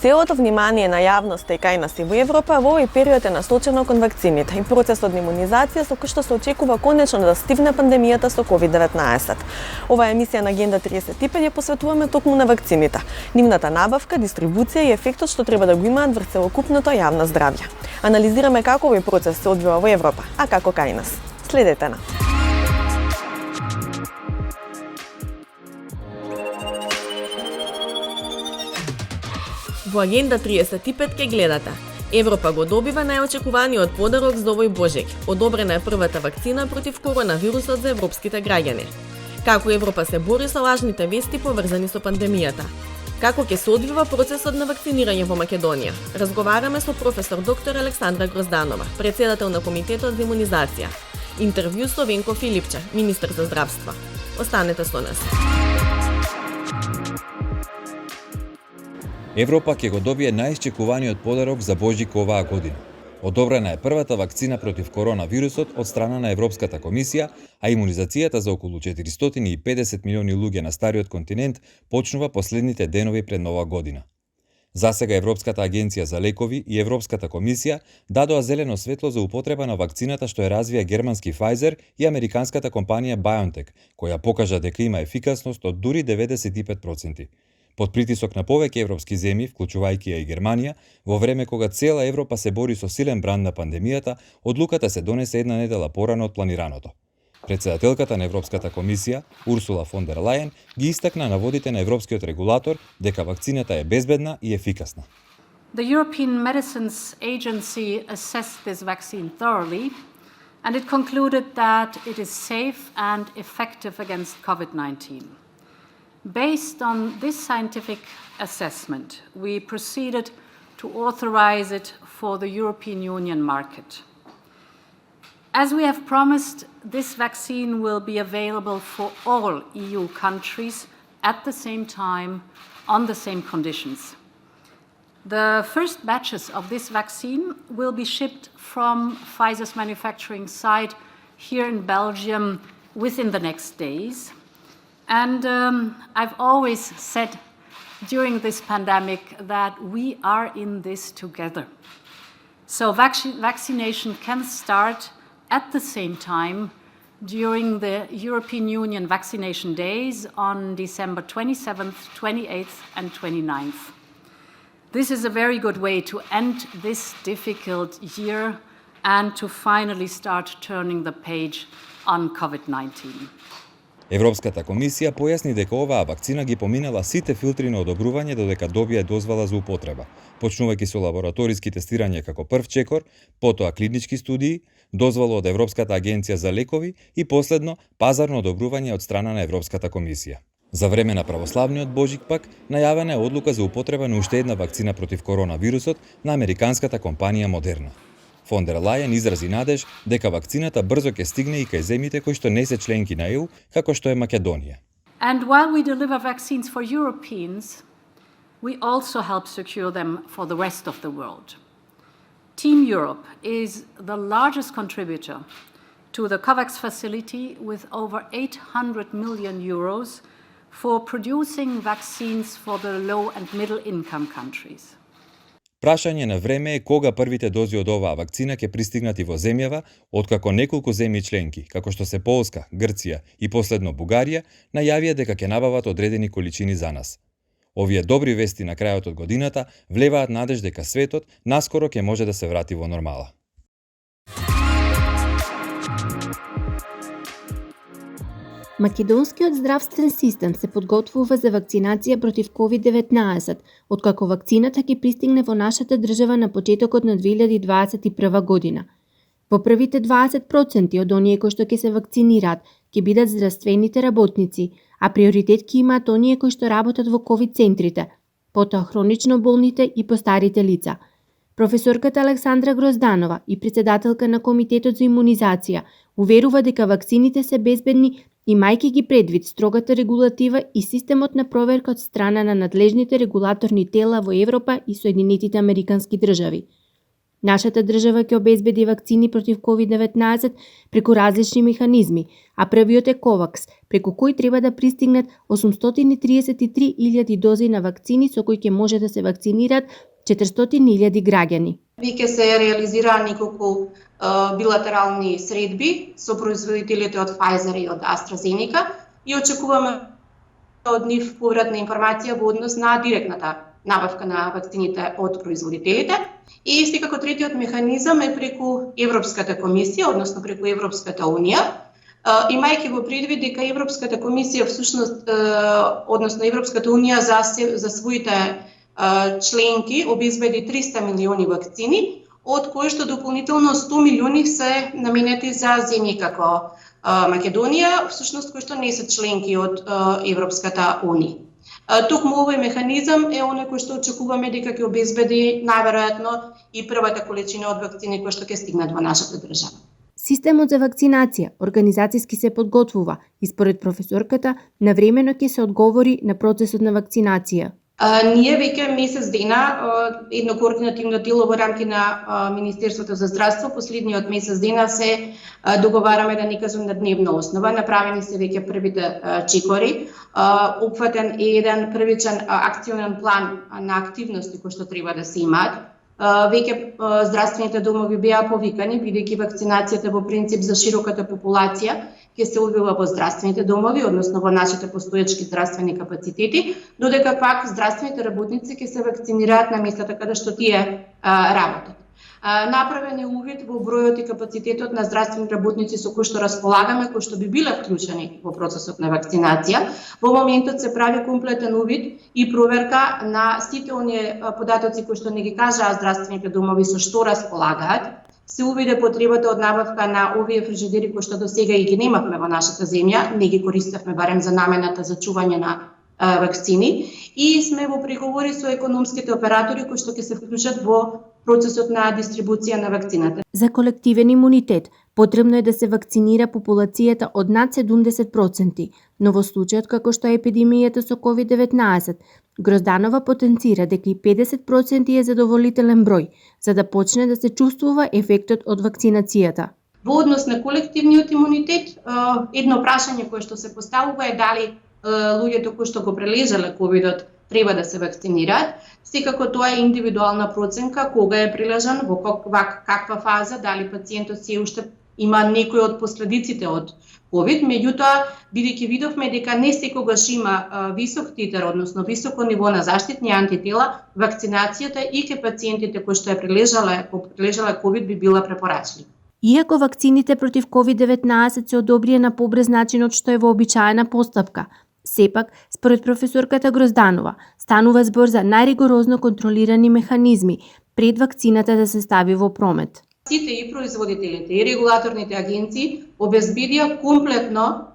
Целото внимание на јавноста и кај нас и во Европа во овој период е насочено кон вакцините и процесот на имунизација со кој што се очекува конечно да стигне пандемијата со COVID-19. Оваа емисија на Агенда 35 ја посветуваме токму на вакцините, нивната набавка, дистрибуција и ефектот што треба да го имаат врз целокупното јавно здравје. Анализираме како овој процес се одвива во Европа, а како кај нас. Следете на. Во Агенда 35 ке гледате. Европа го добива најочекуваниот подарок за овој Божик. Одобрена е првата вакцина против коронавирусот за европските граѓани. Како Европа се бори со лажните вести поврзани со пандемијата? Како ќе се одвива процесот на вакцинирање во Македонија? Разговараме со професор доктор Александра Грозданова, председател на Комитетот за имунизација. Интервју со Венко Филипче, министер за здравство. Останете со нас. Европа ќе го добие најисчекуваниот подарок за Божик оваа година. Одобрена е првата вакцина против коронавирусот од страна на Европската комисија, а имунизацијата за околу 450 милиони луѓе на стариот континент почнува последните денови пред Нова година. Засега Европската агенција за лекови и Европската комисија дадоа зелено светло за употреба на вакцината што ја развија германски Pfizer и американската компанија BioNTech, која покажа дека има ефикасност од дури 95%. Под притисок на повеќе европски земји, вклучувајќи ја и Германија, во време кога цела Европа се бори со силен бран на пандемијата, одлуката се донесе една недела порано од планираното. Председателката на Европската комисија, Урсула фон дер Лајен, ги истакна наводите на европскиот регулатор дека вакцината е безбедна и ефикасна. The European Medicines Agency assessed this vaccine thoroughly and it concluded that it is safe and effective against COVID-19. Based on this scientific assessment, we proceeded to authorize it for the European Union market. As we have promised, this vaccine will be available for all EU countries at the same time, on the same conditions. The first batches of this vaccine will be shipped from Pfizer's manufacturing site here in Belgium within the next days. And I've always said during this pandemic that we are in this together. So vaccination can start at the same time during the European Union vaccination days on December 27th, 28th and 29th. This is a very good way to end this difficult year and to finally start turning the page on COVID-19. Европската комисија појасни дека оваа вакцина ги поминала сите филтри на одобрување додека добие дозвола за употреба, почнувајќи со лабораториски тестирање како прв чекор, потоа клинички студии, дозвола од Европската агенција за лекови и последно пазарно одобрување од страна на Европската комисија. За време на православниот Божик пак најавена е одлука за употреба на уште една вакцина против коронавирусот на американската компанија Модерна. Фон дер Лајен изрази надеж дека вакцината брзо ќе стигне и кај земјите кои што не се членки на ЕУ, како што е Македонија. And while we deliver vaccines for Europeans, we also help secure them for the rest of the world. Team Europe is the largest contributor to the COVAX facility with over 800 million euros for producing vaccines for the low and middle income countries. Прашање на време е кога првите дози од оваа вакцина ќе пристигнат и во земјава, откако неколку земји членки, како што се Полска, Грција и последно Бугарија, најавија дека ќе набават одредени количини за нас. Овие добри вести на крајот од годината влеваат надеж дека светот наскоро ќе може да се врати во нормала. Македонскиот здравствен систем се подготвува за вакцинација против COVID-19, откако вакцината ќе пристигне во нашата држава на почетокот на 2021 година. Во првите 20% од оние кои што ќе се вакцинираат ќе бидат здравствените работници, а приоритет ќе имаат оние кои што работат во COVID центрите, потоа хронично болните и постарите лица. Професорката Александра Грозданова и председателка на Комитетот за имунизација уверува дека вакцините се безбедни имајќи ги предвид строгата регулатива и системот на проверка од страна на надлежните регулаторни тела во Европа и Соединетите Американски држави. Нашата држава ќе обезбеди вакцини против COVID-19 преку различни механизми, а првиот е COVAX, преку кој треба да пристигнат 833.000 дози на вакцини со кои ќе може да се вакцинираат 400.000 граѓани. Веќе се реализираа неколку билатерални средби со производителите од Pfizer и од AstraZeneca и очекуваме од нив повратна информација во однос на директната набавка на вакцините од производителите. И секако третиот механизам е преку Европската комисија, односно преку Европската унија, имајќи во предвид дека Европската комисија всушност, односно Европската унија за своите членки обезбеди 300 милиони вакцини, од кои што дополнително 100 милиони се наменети за земји како Македонија, всушност кои што не се членки од Европската унија. Токму овој механизам е оној кој што очекуваме дека ќе обезбеди најверојатно и првата количина од вакцини кои што ќе стигнат во нашата држава. Системот за вакцинација организацијски се подготвува и според професорката навремено ќе се одговори на процесот на вакцинација. Ние веќе месец дена едно координативно тело во рамки на Министерството за здравство последниот месец дена се договараме, да не кажам на дневна основа. Направени се веќе првите чекори, опфатен е еден првичен акционен план на активности кои што треба да се имаат. Веќе здравствените домови беа повикани, бидејќи вакцинацијата во принцип за широката популација ќе се одвива во здравствените домови, односно во нашите постоечки здравствени капацитети, додека пак здравствените работници ќе се вакцинираат на местата каде што тие работат. Направен е увид во бројот и капацитетот на здравствени работници со кои што располагаме, кои што би биле вклучени во процесот на вакцинација. Во моментот се прави комплетен увид и проверка на сите оние податоци кои што не ги кажаа здравствените домови со што располагаат. Се увиде потребата од набавка на овие фрижидери кои што досега и ги немавме во нашата земја, не ги користевме барем за намената за чување на вакцини, и сме во преговори со економските оператори кои што ќе се вклучат во процесот на дистрибуција на вакцината. За колективен имунитет потребно е да се вакцинира популацијата од над 70%, но во случајот како што е епидемијата со COVID-19, Грозданова потенцира дека и 50% е задоволителен број, за да почне да се чувствува ефектот од вакцинацијата. Во однос на колективниот имунитет, едно прашање кое што се поставува е дали луѓето кои што го прележале ковидот треба да се вакцинираат. Секако тоа е индивидуална проценка, кога е прилежан, во каква фаза, дали пациентот се уште има некои од последиците од ковид, меѓутоа, бидејќи видовме дека не секогаш има висок титер, односно високо ниво на заштитни антитела, вакцинацијата и ке пациентите кои што е прележале ковид би била препорачлива. Иако вакцините против COVID-19 се одобрија на побрз начин од што е вообичаена постапка, сепак, според професорката Грозданова, станува збор за најригорозно контролирани механизми пред вакцината да се стави во промет. Сите и производителите и регулаторните агенции обезбедија комплетно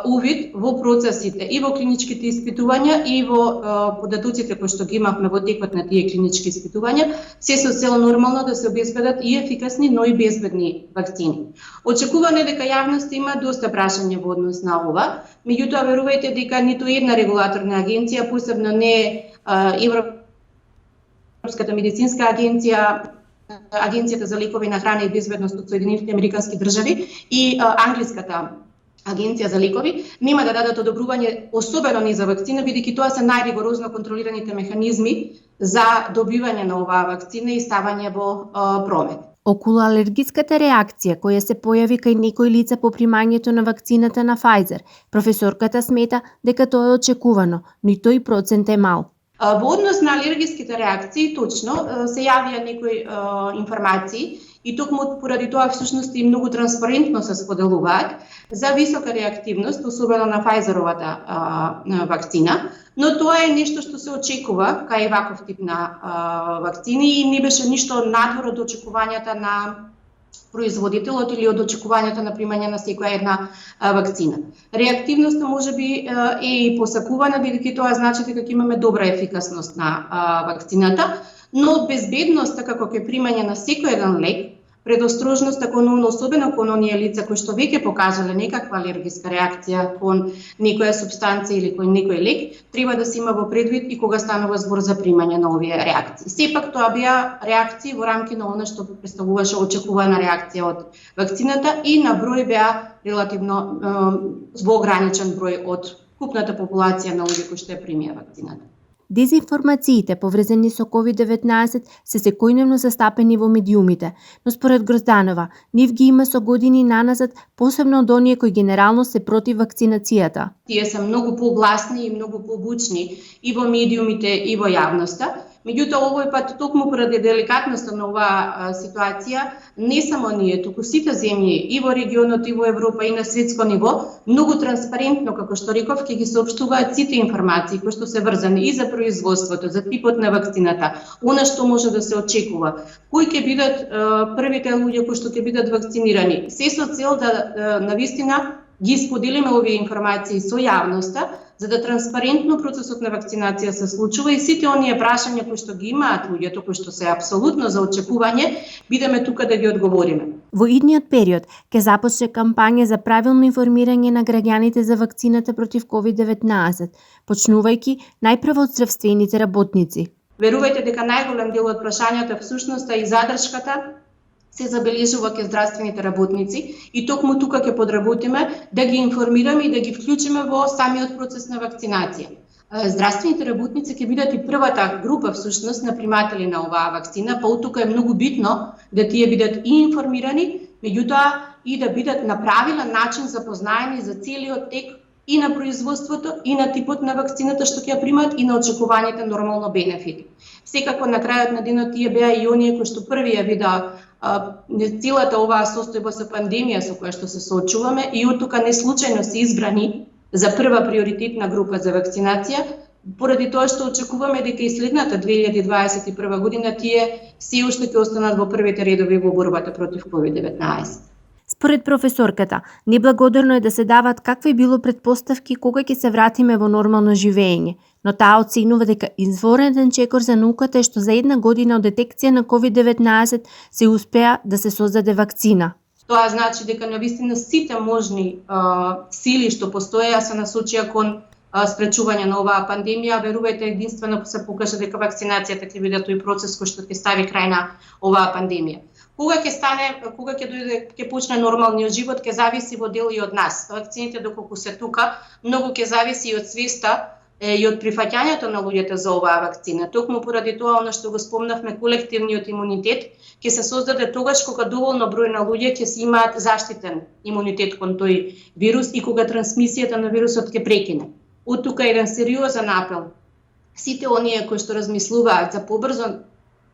увид во процесите и во клиничките испитувања и во податоците кои што ги имавме во текот на тие клинички испитувања, се со цел нормално да се обезбедат и ефикасни, но и безбедни вакцини. Очекувано е дека јавноста има доста прашања во однос на ова, меѓутоа верувајте дека ниту една регулаторна агенција, посебно не Европската медицинска агенција, Агенцијата за лекови на храна и безбедност од Соединетите Американски држави и Англиската Агенција за лекови нема да дадат одобрување, особено не за вакцина, бидејќи тоа се најригорозно контролираните механизми за добивање на оваа вакцина и ставање во промет. Околу алергиската реакција која се појави кај некои лица по примањето на вакцината на Pfizer, професорката смета дека тоа е очекувано, но и тој процент е мал. Во однос на алергиските реакции, точно, се јавија некои информации и токму поради тоа всушност и многу транспарентно се споделуваат за висока реактивност, особено на Pfizer-овата вакцина, но тоа е нешто што се очекува кај ваков тип на вакцини и не беше ништо надвор од очекувањата на производителот или од очекувањата на примање на секоја една вакцина. Реактивноста можеби е и посакувана, бидејќи тоа значи дека ќе имаме добра ефикасност на вакцината, но безбедноста како ќе примање на секој еден лек предострожноста кон особено кон оние лица кои што веќе покажале некаква алергиска реакција кон некоја супстанција или кон некој лек, треба да се има во предвид и кога станува збор за примање на овие реакции. Сепак тоа беа реакции во рамки на она што представуваше очекувана реакција од вакцината и на број беа релативно воограничен број од купната популација на луѓе кои што ја примија вакцината. Дезинформациите поврзани со COVID-19 се секојдневно застапени во медиумите, но според Грозданова, нив ги има со години наназад, посебно од оние кои генерално се против вакцинацијата. Тие се многу погласни и многу побучни и во медиумите и во јавноста. Меѓутоа, овој пат, токму поради деликатноста на оваа ситуација, не само ние, туку сите земји и во регионот, и во Европа, и на светско ниво, многу транспарентно, како што реков, ќе ги соопштуваат сите информации кои што се врзани и за производството, за типот на вакцината, она што може да се очекува, кои ќе бидат првите луѓе кои што ќе бидат вакцинирани. Се со цел да навистина ги споделиме овие информации со јавноста, за да транспарентно процесот на вакцинација се случува и сите оние прашања кои што ги имаат луѓето, кои што се апсолутно за очекување, бидеме тука да ги одговориме. Во идниот период ќе започне кампања за правилно информирање на граѓаните за вакцината против COVID-19, почнувајќи најпрво од здравствените работници. Верувајте дека најголем дел од прашањата всушност и задршката се забележува ке здравствените работници и токму тука ќе подработиме да ги информираме и да ги вклучиме во самиот процес на вакцинација. Здравствените работници ќе бидат и првата група всушност на приматели на оваа вакцина, па тука е многу битно да тие бидат и информирани, меѓутоа и да бидат на правилен начин запознаени за целиот тек и на производството, и на типот на вакцината што ќе ја примат и на очекуваните нормално бенефити. Секако на крајот на денот тие беа и оние кои што први ја видаа целата оваа состојба со пандемија со која што се соочуваме и од тука не случајно се избрани за прва приоритетна група за вакцинација, поради тоа што очекуваме дека и следната 2021 година тие се уште ќе останат во првите редови во борбата против COVID-19. Според професорката, неблагодарно е да се дават какви било предпоставки кога ќе се вратиме во нормално живење, но таа оценува дека извореден чекор за науката е што за една година од детекција на COVID-19 се успеа да се создаде вакцина. Тоа значи дека навистина сите можни сили што постоеа се насочија кон спречување на оваа пандемија. Верувајте, единствено се покажа дека вакцинацијата ќе биде тој процес кој што ќе стави крај на оваа пандемија. Кога ќе почне нормалниот живот, ќе зависи во дел и од нас. Вакцините доколку се тука, многу ќе зависи и од свеста и од прифаќањето на луѓето за оваа вакцина. Токму поради тоа, она што го спомнавме, колективниот имунитет ќе се создаде тогаш кога доволно број на луѓе ќе си имаат заштитен имунитет кон тој вирус и кога трансмисијата на вирусот ќе прекине. Од тука еден сериозен апел. Сите оние кои што размислуваат за побрзо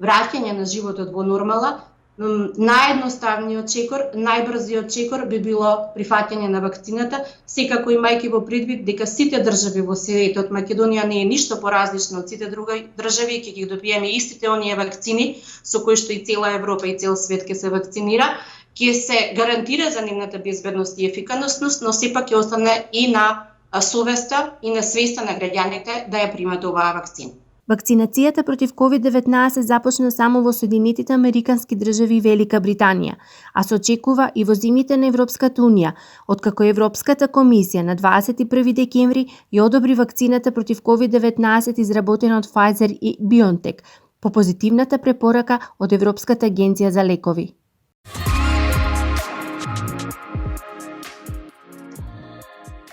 враќање на животот во нормала, наједноставниот чекор, најбрзиот чекор би било прифаќање на вакцината, секако имајќи во предвид дека сите држави во светот, Македонија не е ништо поразлична од сите други држави, ќе ги добиеме истите оние вакцини со кои што и цела Европа и цел свет ќе се вакцинира, ќе се гарантира за нивната безбедност и ефикасност, но сепак ќе остане и на совеста и на свеста на граѓаните да ја примат оваа вакцина. Вакцинацијата против COVID-19 започна само во Соединетите Американски држави и Велика Британија, а се очекува и во земјите на Европската Унија, откако Европската комисија на 21 декември ја одобри вакцината против COVID-19 изработена од Pfizer и BioNTech по позитивната препорака од Европската агенција за лекови.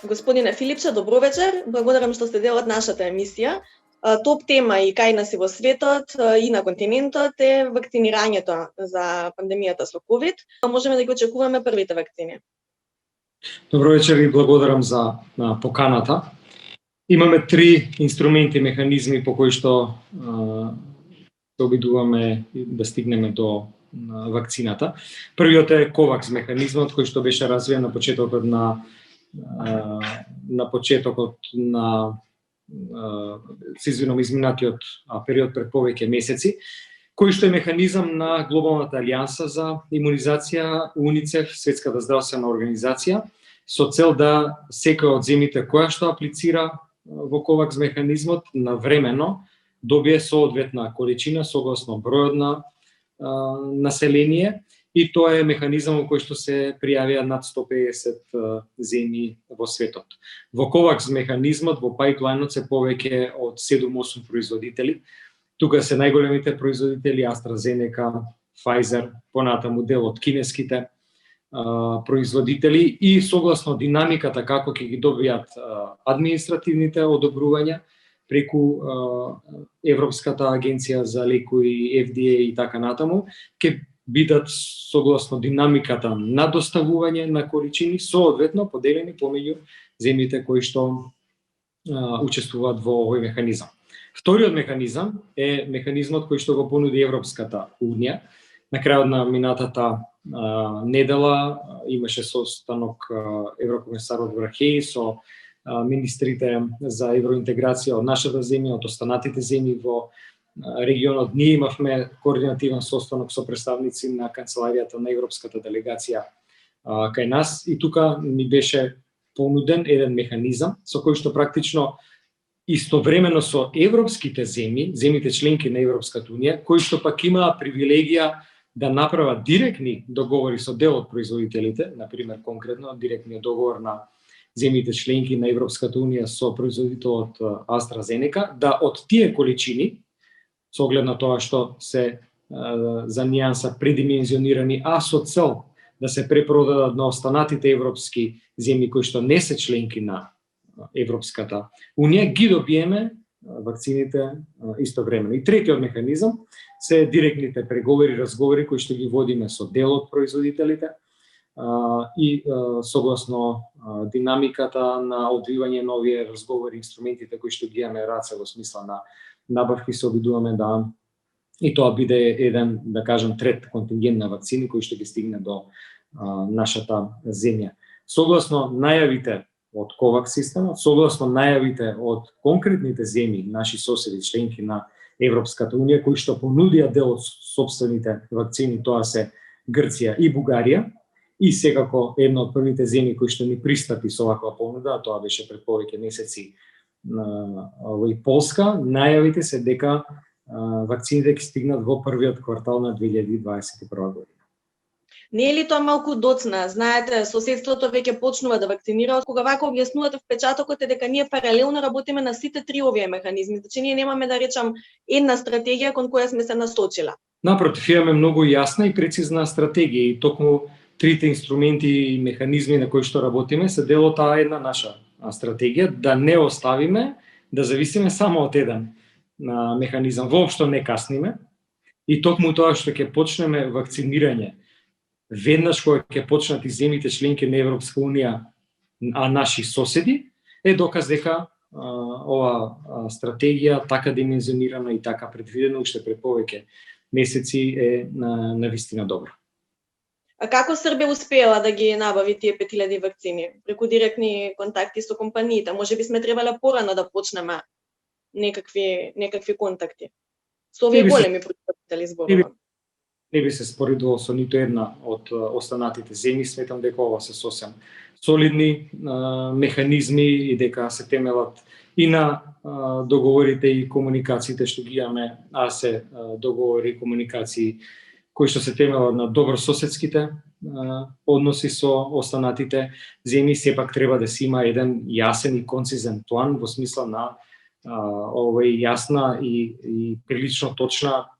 Господине Филипче, добро вечер. Благодарам што сте дел од нашата емисија. Топ тема и кај нас и во светот и на континентот е вакцинирањето за пандемијата со COVID. Можеме да ги очекуваме првите вакцини. Добро вечер и благодарам за поканата. Имаме три инструменти, механизми по кои што се обидуваме да стигнеме до вакцината. Првиот е COVAX механизмот кој што беше развиен на почетокот на изминатиот период пред повеќе месеци, кој што е механизам на Глобалната алијанса за имунизација, УНИЦЕФ, Светската здравствена организација, со цел да секоја од земјите која што аплицира во COVAX механизмот навремено добие соодветна количина согласно бројот на население и тоа е механизам во кој што се пријавија над 150 земји во светот. Во ковакс механизмот, во пайплајнот се повеќе од 7-8 производители. Тука се најголемите производители AstraZeneca, Pfizer, понатаму дел од кинеските производители и согласно динамиката како ќе ги добијат административните одобрувања преку Европската агенција за лекови, FDA и така натаму, ќе бидат согласно динамиката на доставување на количини соодветно поделени помеѓу земјите кои што учествуваат во овој механизам. Вториот механизам е механизмот кој што го понуди Европската унија. На крајот на минатата недела имаше состанок еврокомесарот Врахеј со министрите за евроинтеграција од нашата земја, од останатите земји во регионот. Ние имавме координативен состанок со представници на канцеларијата на Европската делегација кај нас и тука ни беше понуден еден механизам со кој што практично истовремено со европските земји, земјите членки на Европската унија, кои што пак имаа привилегија да направат директни договори со дел од производителите, например конкретно директниот договор на земјите членки на Европската унија со производителот AstraZeneca, да од тие количини, со оглед на тоа што се за нијанса предимензионирани, а со цел да се препродадат на останатите европски земји кои што не се членки на Европската унија, ги добиеме вакцините истовремено. И третиот механизам се директните преговори, разговори кои што ги водиме со дел од производителите и согласно динамиката на одвивање на овие разговори, инструментите кои што ги имаме раце во смисла на набавки, се обидуваме да и тоа биде еден, да кажем, трет контингент на вакцини кои што ги стигне до нашата земја. Согласно најавите од ковакс системот, согласно најавите од конкретните земји, наши соседи, членки на Европската унија, кои што понудија дел од сопствените вакцини, тоа се Грција и Бугарија, и секако една од првите земји кои што ни пристапи со оваква понуда, тоа беше пред повеќе месеци и Полска, најавите се дека вакцините ќе стигнат во првиот квартал на 2021 година. Не е ли тоа малку доцна? Знаете, соседството веќе почнува да вакцинира, кога вака објаснувате впечатокот е дека ние паралелно работиме на сите три овие механизми, значи ние немаме да речам една стратегија кон која сме се насочила. Напротив, имаме многу јасна и прецизна стратегија и токму трите инструменти и механизми на кои што работиме се дел од таа една наша стратегија, да не оставиме да зависиме само од еден механизам. Воопшто не касниме и токму тоа што ќе почнеме вакцинирање веднаш кога ќе почнат и земјите членки на Европска унија, а наши соседи, е доказ дека ова стратегија така димензионирана и така предвидена уште пред повеќе месеци е навистина добра. А како Србија успеела да ги набави тие 5000 вакцини? Преку директни контакти со компаниите? Може би сме требале порано да почнеме некакви контакти. Со овие големи производители зборувам. Не би се споредувал со ниту една од останатите земји, сметам дека ова се сосем солидни механизми и дека се темелат и на договорите и комуникациите што ги имаме, а се договори и комуникации кои што се темелат на добрососедските односи со останатите земји. Сепак треба да се има еден јасен и концизен план во смисла на овој јасна и прилично точна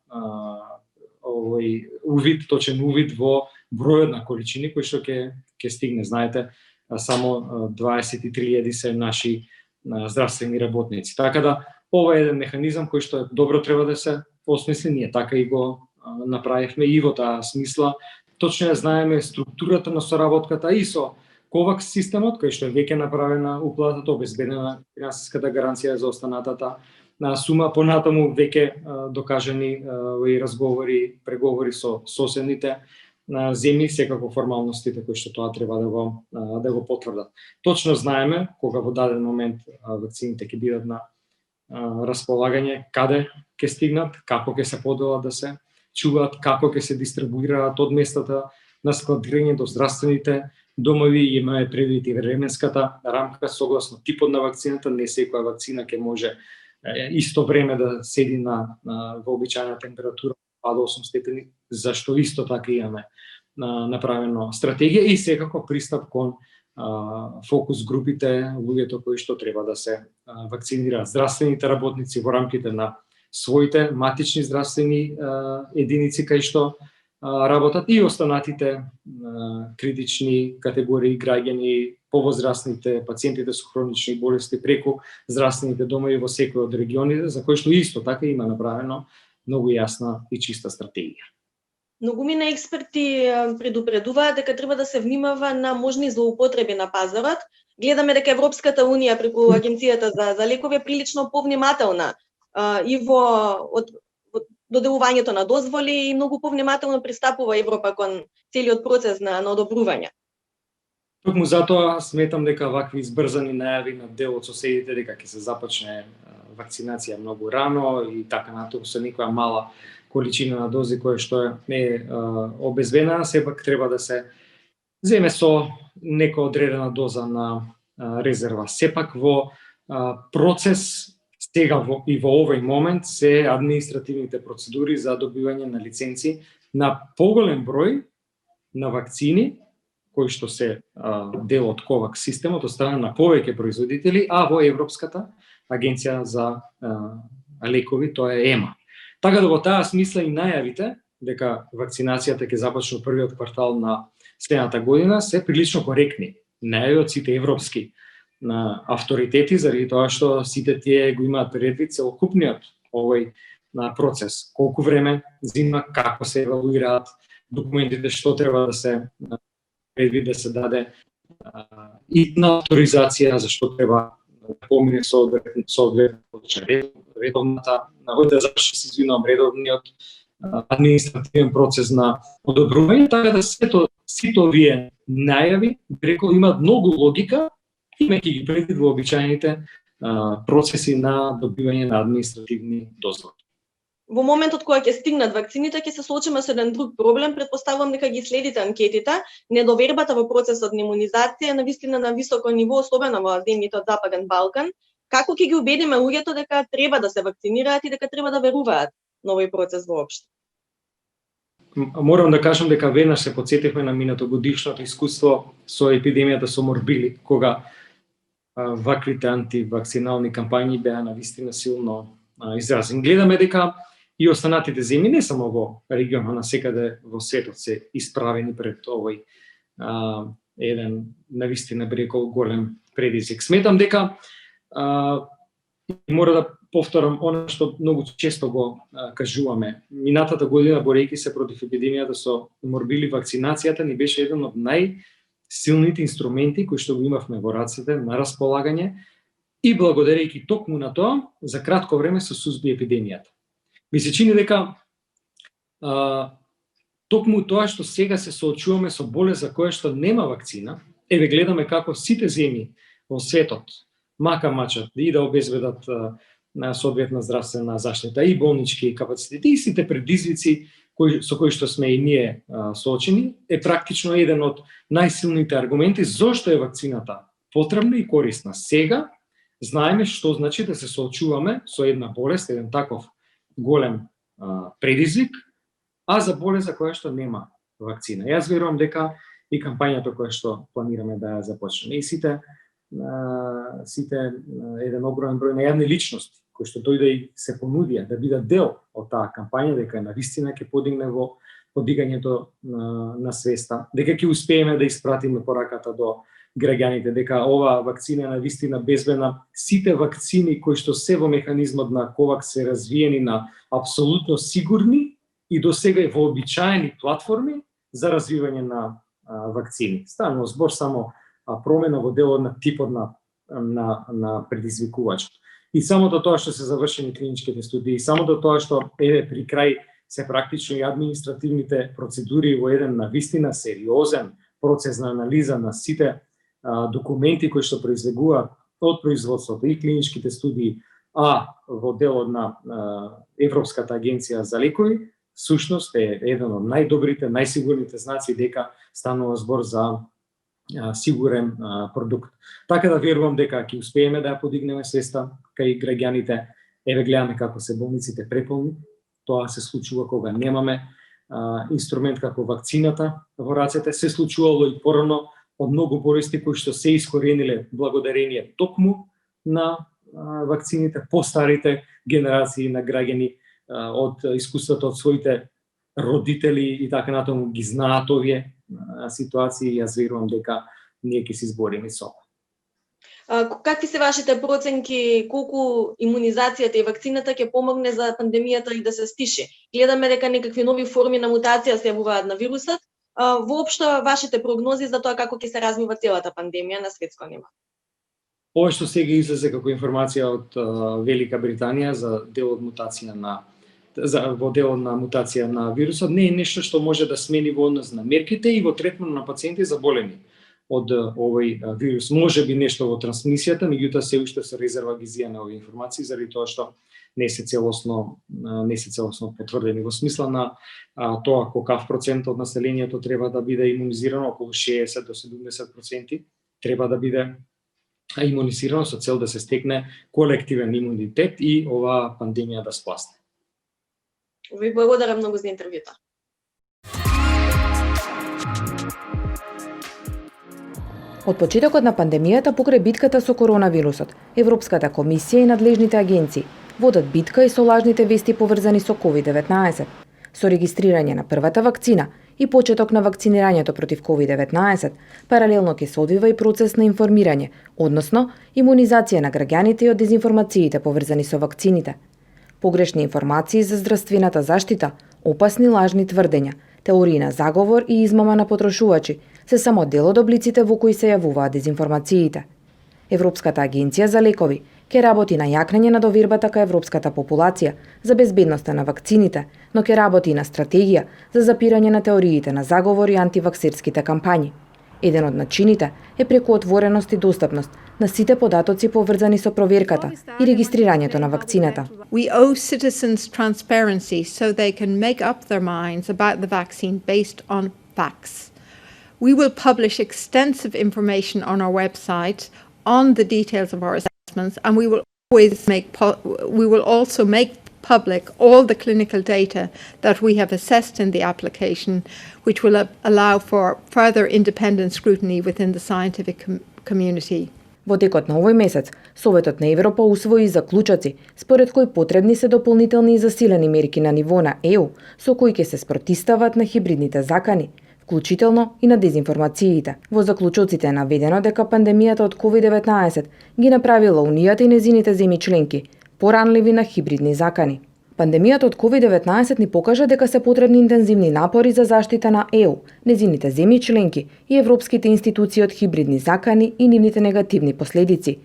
точен увид во бројот на количини кои што ќе стигне. Знаете, само 23.000 се наши здравствени работници. Така да, ова е еден механизам кој што добро треба да се осмисли, ние така и го направивме и во таа смисла. Точно ја знаеме структурата на соработката и со ковакс системот, кој што е веќе направена уплатата, обезбедена финансиската гаранција за останатата на сума, понатаму веќе докажани и разговори, преговори со соседните земји, секако формалностите кои што тоа треба да го потврдат. Точно знаеме кога во даден момент вакцините ќе бидат на располагање, каде ќе стигнат, како ќе се поделат да се чуваат, како ќе се дистрибуираат од местата на складирање до здравствените домови. Имаме предвид и временската рамка согласно типот на вакцината, не секоја вакцина ќе може исто време да седи на вообичајна температура 2 до 8 степени, зашто исто така имаме направено стратегија и секако пристап кон фокус групите, луѓето кои што треба да се вакцинираат, здравствените работници во рамките на своите матични здравствени единици кај што работат и останатите критични категории граѓани, повозрастните, пациентите со хронични болести преку здравствените домови во секој од регионите, за кои што исто така има направено многу јасна и чиста стратегија. Многумина експерти предупредуваат дека треба да се внимава на можни злоупотреби на пазарот. Гледаме дека Европската унија преку Агенцијата за лекови е прилично повнимателна и во доделувањето на дозволи и многу повнимателно пристапува Европа кон целиот процес на одобрување. Токму затоа сметам дека вакви избрзани најави на дел од соседите дека ќе се започне вакцинација многу рано и така натаму со некоја мала количина на дози која што е обезбедена, сепак треба да се земе со нека одредена доза на резерва. Сепак во процес сега и во овој момент се административните процедури за добивање на лиценци на поголем број на вакцини кои што се дел од COVAX системот од страна на повеќе производители, а во Европската агенција за лекови, тоа е ЕМА. Така да во таа смисла и најавите дека вакцинацијата ќе започне првиот квартал на следната година се прилично коректни. Најави од сите европски на авторитети, заради тоа што сите тие го имаат предвид целокупниот овој процес. Колку време зима, како се евалуираат документите, што треба да се предвид да се даде и на авторизација, зашто треба да помине редовната, да заврши се редовниот административен процес на одобрување, така да сите овие најави, рекол, имаат многу логика, имајќи ги предвид во обичајните процеси на добивање на административни дозволи. Во моментот кога ќе стигнат вакцините, ќе се соочиме со еден друг проблем, претпоставувам дека ги следите анкетите, недовербата во процесот на имунизација навистина на високо ниво, особено во земјите од Западен Балкан. Како ќе ги убедиме луѓето дека треба да се вакцинираат и дека треба да веруваат на овој процес воопшто? Морам да кажам дека веднаш се потсетивме на минатогодишното искуство со епидемијата со морбили, кога ваквите антивакцинални кампањи беа навистина силно изразени. Гледаме дека и останатите земји, не само во регионот, насекаде во светот се исправени пред овој еден навистина брекол голем предизвик. Сметам дека мора да повторам она што многу често го кажуваме. Минатата година, борејќи се против епидемијата со морбили, вакцинацијата ни беше еден од најсилните инструменти кои што го имавме во рацете на располагање и благодарејќи токму на тоа, за кратко време се сузби епидемијата. Ми се чини дека токму тоа што сега се соочуваме со болест за која што нема вакцина, еве гледаме како сите земји во светот мака мачат и да обезбедат на соодветна здравствена заштита и болнички капацитети и сите предизвици со кои што сме и ние соочени, е практично еден од најсилните аргументи зошто е вакцината потребна и корисна. Сега знаеме што значи да се соочуваме со една болест, еден таков голем предизвик, а за болест за која што нема вакцина. Јас верувам дека и кампањата која што планираме да ја започнеме и сите еден огромен број на јавни личности кои што дојде и се понудија да бидат дел од таа кампања, дека навистина ќе подигне во подигањето на свеста, дека ќе успееме да испратиме пораката до граѓаните, дека оваа вакцина е навистина безбедна. Сите вакцини кои што се во механизмот на COVAX се развиени на апсолутно сигурни и досега и вообичаени платформи за развивање на вакцини. Станува збор само промена во делот на типот на предизвикувачот. И самото тоа што се завршени клиничките студии, самото тоа што еве при крај се практично и административните процедури во еден навистина сериозен процес на анализа на сите документи кои што произлегуваат од производството и клиничките студии, а во делот на Европската агенција за лекови, сушност е еден од најдобрите, најсигурните знаци дека станува збор за сигурен продукт. Така да верувам дека ќе успееме да ја подигнеме свеста кај граѓаните. Еве гледаме како се болниците преполни. Тоа се случува кога немаме инструмент како вакцината во рацете. Се случувало и порано од многу болести кои што се искорениле благодарение токму на вакцините, по-старите генерации на граѓани од искуството од своите родители и така натаму ги знаат овие ситуации и јас верувам дека ние ќе се избориме со ова. Какви се вашите проценки колку имунизацијата и вакцината ќе помогне за пандемијата и да се стиши? Гледаме дека некакви нови форми на мутација се јавуваат на вирусот. Воопшто вашите прогнози за тоа како ќе се развива целата пандемија на светско ниво? Ова што сега излезе како информација од Велика Британија за делот мутација во делот на мутација на вирусот не е нешто што може да смени во однос на мерките и во третман на пациенти заболени од овој вирус. Може би нешто во трансмисијата, меѓутоа се уште со резерва ги зијаме овие информации заради тоа што не се целосно потврдени во смисла на тоа колкав процент од населението треба да биде имунизирано, околу 60 до 70% треба да биде имунизирано со цел да се стекне колективен имунитет и оваа пандемија да спласне. Ви благодарам многу за интервјуто. Од почетокот на пандемијата покрај битката со коронавирусот, Европската комисија и надлежните агенции водат битка и со лажните вести поврзани со COVID-19. Со регистрирање на првата вакцина и почеток на вакцинирањето против COVID-19, паралелно ќе се одвива и процес на информирање, односно имунизација на граѓаните и од дезинформациите поврзани со вакцините. Погрешни информации за здравствената заштита, опасни лажни тврдења, теории на заговор и измама на потрошувачи се само дел од облиците во кои се јавуваат дезинформациите. Европската агенција за лекови ќе работи на јакнење на довербата кај европската популација за безбедноста на вакцините, но ќе работи и на стратегија за запирање на теориите на заговор и антиваксерските кампањи. Еден од начините е преку отвореност и достапност на сите податоци поврзани со проверката и регистрирањето на вакцината. We owe citizens transparency so they can make up their minds about the vaccine based on facts. We will publish extensive information on our website on the details of our assessments, and we will also make public all the clinical data that we have assessed in the application, which will allow for further independent scrutiny within the scientific community. Во текот на овој месец, Советот на Европа усвои заклучоци, според кои потребни се дополнителни и засилени мерки на ниво на ЕУ, со кои ќе се спротивстават на хибридните закани, вклучително и на дезинформациите. Во заклучоците е наведено дека пандемијата од COVID-19 ги направила Унијата и незините земји членки поранливи на хибридни закани. Пандемијата од COVID-19 ни покажа дека се потребни интензивни напори за заштита на ЕУ, незините земји членки и европските институции од хибридни закани и нивните негативни последици.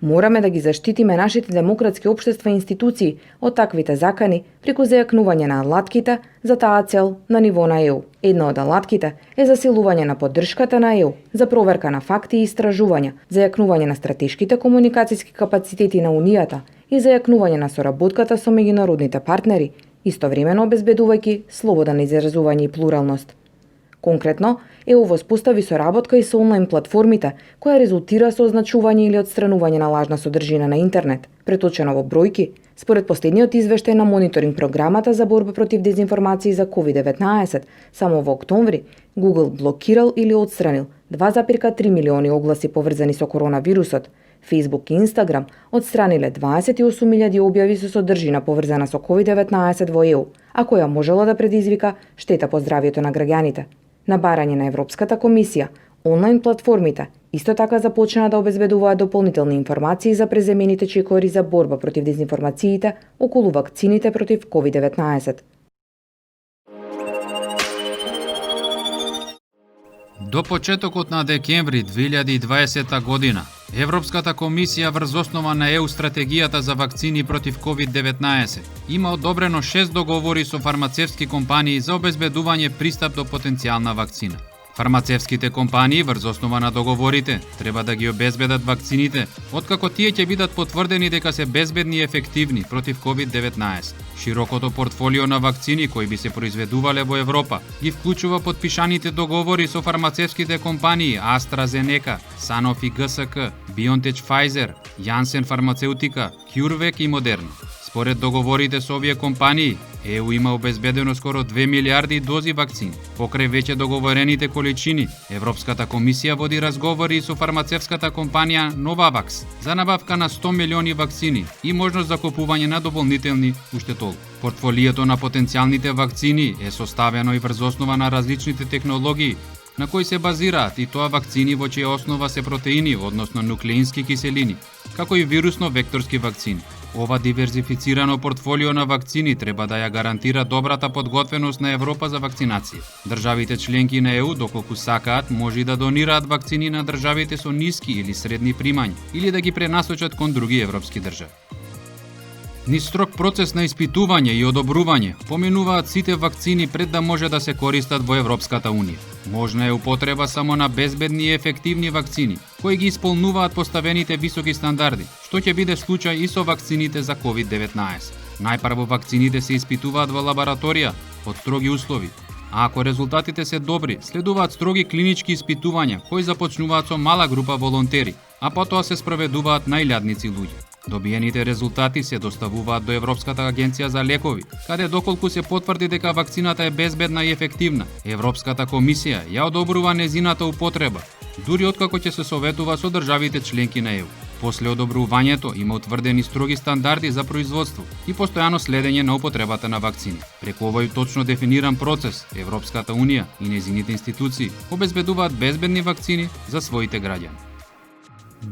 Мораме да ги заштитиме нашите демократски општества и институции од таквите закани преку зајакнување на алатките за таа цел на ниво на ЕУ. Една од алатките е засилување на поддршката на ЕУ за проверка на факти и истражувања, зајакнување на стратешките комуникацијски капацитети на Унијата и зајакнување на соработката со меѓународните партнери, истовремено обезбедувајќи слобода на изразување и плуралност. Конкретно, ЕУ воспостави соработка и со онлайн платформите, која резултира со означување или отстранување на лажна содржина на интернет. Преточено во бројки, според последниот извештај на мониторинг програмата за борба против дезинформации за COVID-19, само во октомври Google блокирал или отстранил 2,3 милиони огласи поврзани со коронавирусот. Facebook и Instagram отстраниле 28.000 објави со содржина поврзана со COVID-19 во ЕУ, а која можела да предизвика штета по здравјето на граѓаните. На барање на Европската комисија, онлайн платформите исто така започнаа да обезбедуваат дополнителни информации за преземените чекори за борба против дезинформациите околу вакцините против COVID-19. До почетокот на декември 2020 година, Европската комисија врз основа на ЕУ стратегијата за вакцини против COVID-19 има одобрено 6 договори со фармацевски компании за обезбедување пристап до потенцијална вакцина. Фармацевските компании врз основа на договорите треба да ги обезбедат вакцините, откако тие ќе бидат потврдени дека се безбедни и ефективни против COVID-19. Широкото портфолио на вакцини кои би се произведувале во Европа ги вклучува подпишаните договори со фармацевските компании AstraZeneca, Sanofi GSK, BioNTech Pfizer, Janssen Farmaceutica, CureVac и Moderna. Според договорите со овие компании, ЕУ има обезбедено скоро 2 милиарди дози вакцини. Покрај веќе договорените количини, Европската комисија води разговори со фармацевската компанија Novavax за набавка на 100 милиони вакцини и можност за купување на дополнителни уште толку. Портфолиото на потенцијалните вакцини е составено и врз основа на различните технологии на кои се базираат, и тоа вакцини во чија основа се протеини, односно нуклеински киселини, како и вирусно-векторски вакцини. Ова диверзифицирано портфолио на вакцини треба да ја гарантира добрата подготвеност на Европа за вакцинација. Државите членки на ЕУ, доколку сакаат, може и да донираат вакцини на државите со ниски или средни примања, или да ги пренасочат кон други европски држави. Низ строг процес на испитување и одобрување поминуваат сите вакцини пред да може да се користат во Европската Унија. Можна е употреба само на безбедни и ефективни вакцини, кои ги исполнуваат поставените високи стандарди, што ќе биде случај и со вакцините за COVID-19. Најпрво вакцините се испитуваат во лабораторија под строги услови, а ако резултатите се добри, следуваат строги клинички испитувања кои започнуваат со мала група волонтери, а потоа се спроведуваат на илјадници луѓе. Добиените резултати се доставуваат до Европската агенција за лекови, каде доколку се потврди дека вакцината е безбедна и ефективна, Европската комисија ја одобрува незината употреба, дури откако ќе се советува со државите членки на ЕУ. После одобрувањето има утврдени строги стандарди за производство и постојано следење на употребата на вакцини. Преку овој точно дефиниран процес, Европската Унија и нејзините институции обезбедуваат безбедни вакцини за своите граѓани.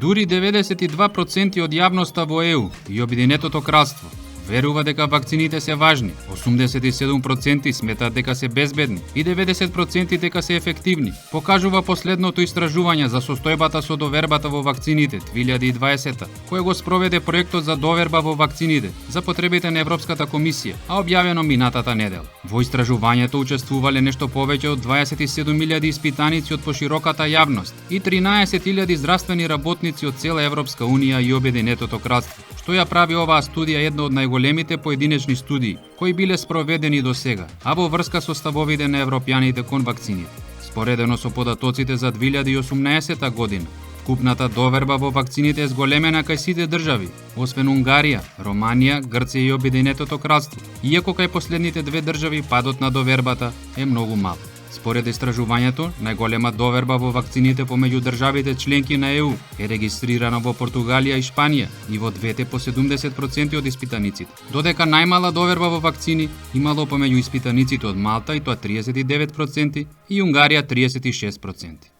Дури 92% од јавноста во ЕУ и Обединетото кралство верува дека вакцините се важни, 87% сметаат дека се безбедни и 90% дека се ефективни, покажува последното истражување за состојбата со довербата во вакцините 2020, кој го спроведе проектот за доверба во вакцините за потребите на Европската комисија, а објавено минатата недела. Во истражувањето учествувале нешто повеќе од 27.000 испитаници од пошироката јавност и 13.000 здравствени работници од цела Европска Унија и Обединетото кралство, што ја прави оваа студија една од најголемите поединечни студии кои биле спроведени до сега, а во врска со ставовите на европјаните кон вакцините. Споредено со податоците за 2018 година, вкупната доверба во вакцините е зголемена кај сите држави, освен Унгарија, Романија, Грција и Обединетото кралство, иако кај последните две држави падот на довербата е многу мал. Според истражувањето, најголема доверба во вакцините помеѓу државите членки на ЕУ е регистрирана во Португалија и Шпанија и во двете по 70% од испитаниците, додека најмала доверба во вакцини имало помеѓу испитаниците од Малта и тоа 39% и Унгарија 36%.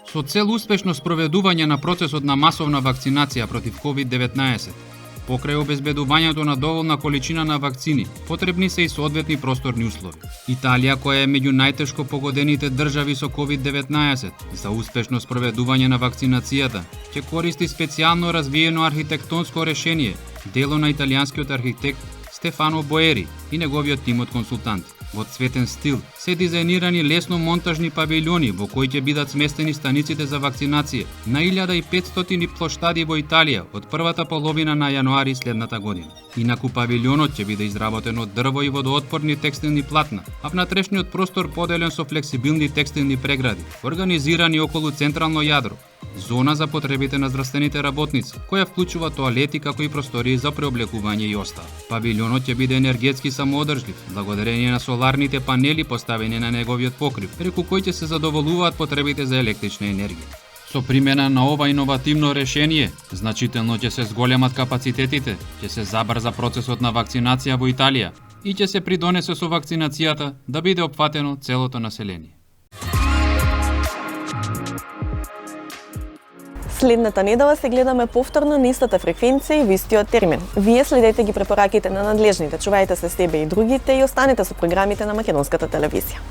Со цел успешно спроведување на процесот на масовна вакцинација против COVID-19, покрај обезбедувањето на доволна количина на вакцини, потребни се и соодветни просторни услови. Италија, која е меѓу најтешко погодените држави со COVID-19, за успешно спроведување на вакцинацијата, ќе користи специјално развиено архитектонско решение, дело на италијанскиот архитект Стефано Боери и неговиот тим од консултанти. Во цветен стил се дизајнирани лесно монтажни павилјони во кои ќе бидат сместени станиците за вакцинација на 1500 плоштади во Италија од првата половина на јануари следната година. Инаку павилјонот ќе биде изработен од дрво и водоотпорни текстилни платна, а внатрешниот простор поделен со флексибилни текстилни прегради, организирани околу централно јадро, зона за потребите на здравствените работници, која вклучува тоалети како и простории за преоблекување и остало. Павилјонот ќе биде енергетски самоодржлив, благодарение на соларните панели поставени на неговиот покрив, преку кои ќе се задоволуваат потребите за електрична енергија. Со примена на ова иновативно решение, значително ќе се зголемат капацитетите, ќе се забрза процесот на вакцинација во Италија и ќе се придонесе со вакцинацијата да биде опфатено целото население. Следната недела се гледаме повторно на истата фреквенција и во истиот термин. Вие следете ги препораките на надлежните, чувајте се себе и другите и останете со програмите на Македонската телевизија.